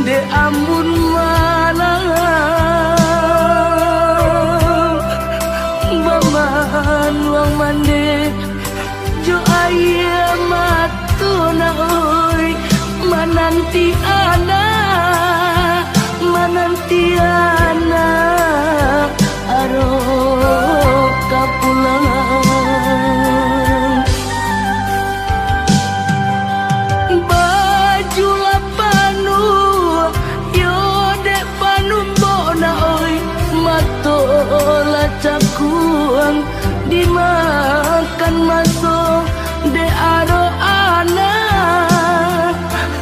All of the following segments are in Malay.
de ambun malam baman wang mande jo aya matuna oi mananti ana aro kapulang baju lapanu yo dek panumbona oi matola cakuang dimakan masuk de aro ana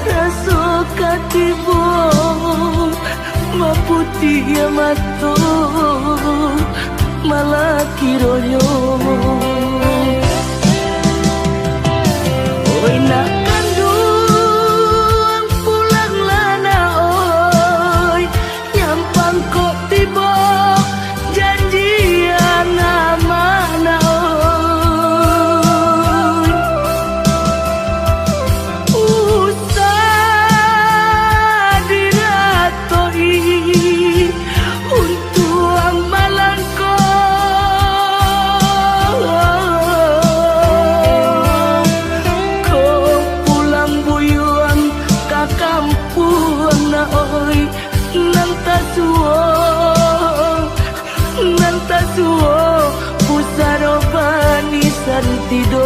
raso katibo maputi ya mato malah kiroyo oi nak kandung pulang lana oi nyampang kok tiba janjian mana oi usah diratoi untuk malangko kau pulang buyuan ka kampung na oi nantasuo pusaro bani santido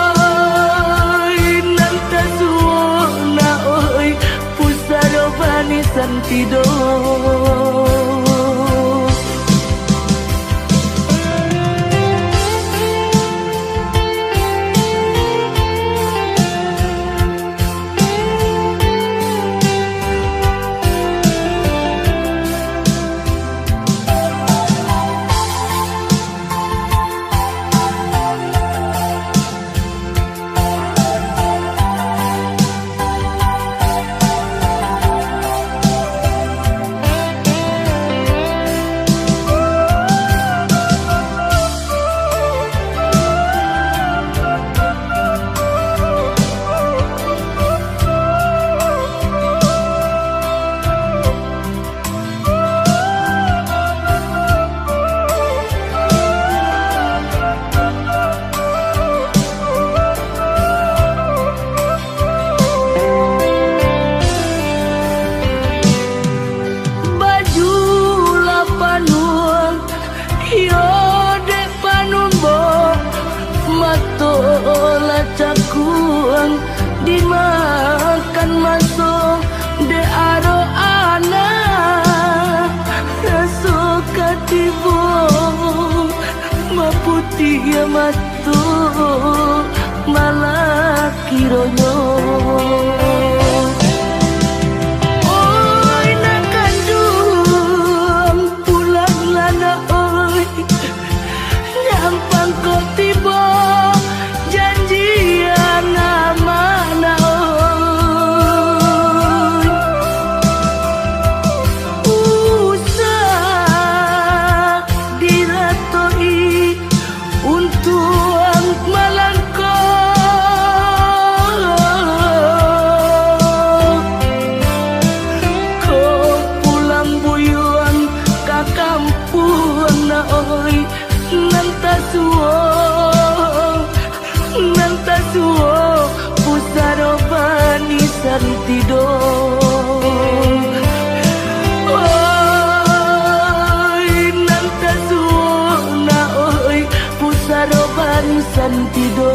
oi nantasuo na oi pusaro bani santido matola cakuang dimakan masuk de aro ana raso katibo maputi ya matu malah kironyo oi nak kandung pulang lana oi nyampang kok tiba janjian mana oi usah diratoi untuk malangko kau pulang buyuan ka kampung na oi nantasuo pusaro bani santido oi nantasuo na oi pusaro bani santido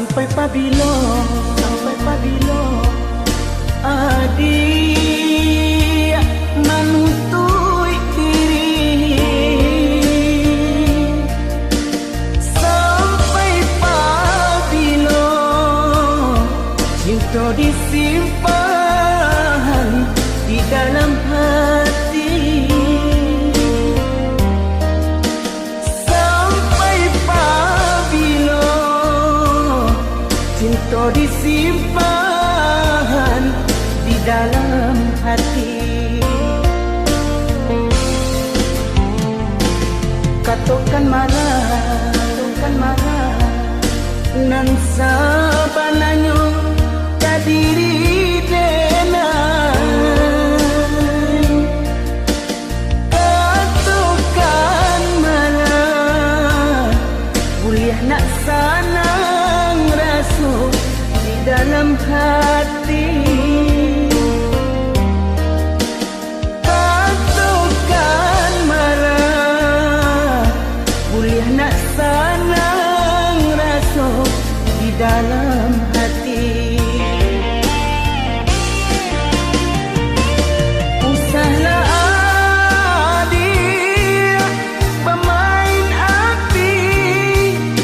Sampai pabilo adik menuntui diri, sampai pabilo cinta disimpan di dalam hati, sampai pabilo cinta disimpan di dalam hati. Katakan marah nan sabananyo kadiri denai. Katakan marah kuliah nak sanang rasa di dalam hati. Katakan marah kuliah nak sanang rasa di dalam hati. Usahlah adik pemain api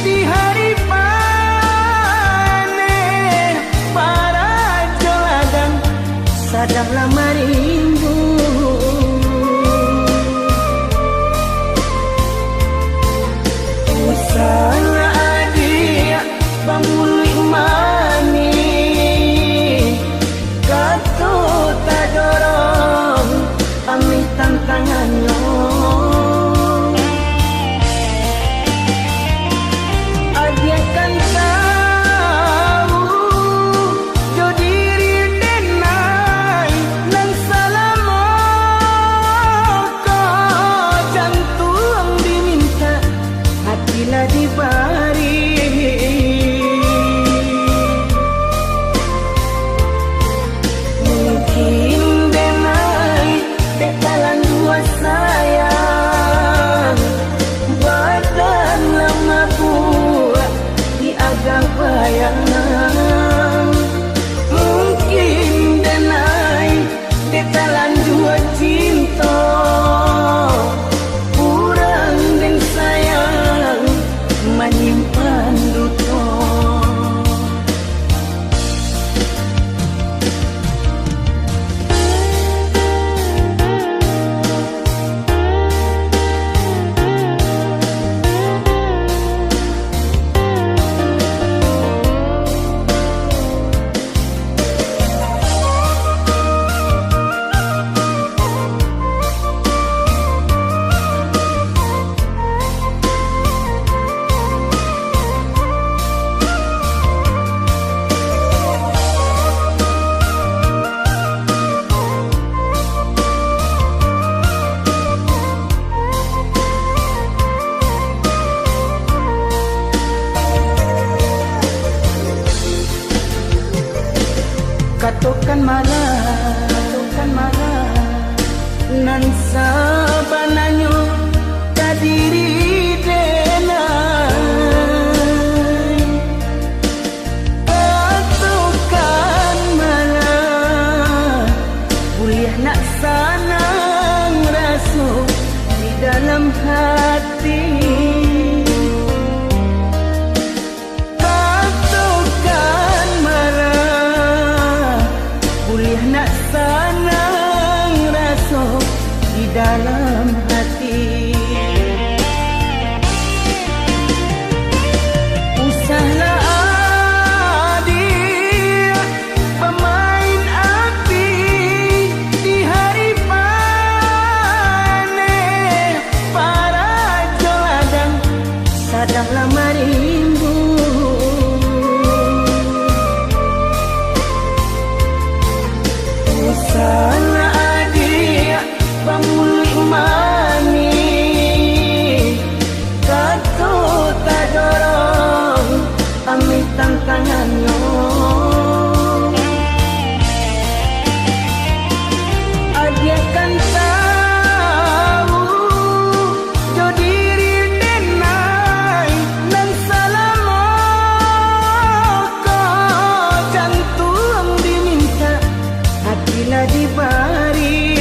di hari panen, para joladang sadanglah marimbu. Usahlah adik pamuli mani, kata tak dorong ambil tantangannya. Adik kan tahu jo diri denai nang salamo ko jantung diminta hatilah dibari. Mungkin denai bekalan dua sayang, badan lama buat di agak bayangan. Mungkin denai bekalan dua cinta, kurang dan sayang menyimpan duka. Katakan marah nan sabananyo kadiri denai. Katakan marah kuliah nak sanang rasa di dalam hati. Katakan marah kuliah nak sanang rasa di dalam hati. Usahlah adik pemain api di hari panen, para joladang sadanglah marimbu. Usahlah adik pamuli bila dibari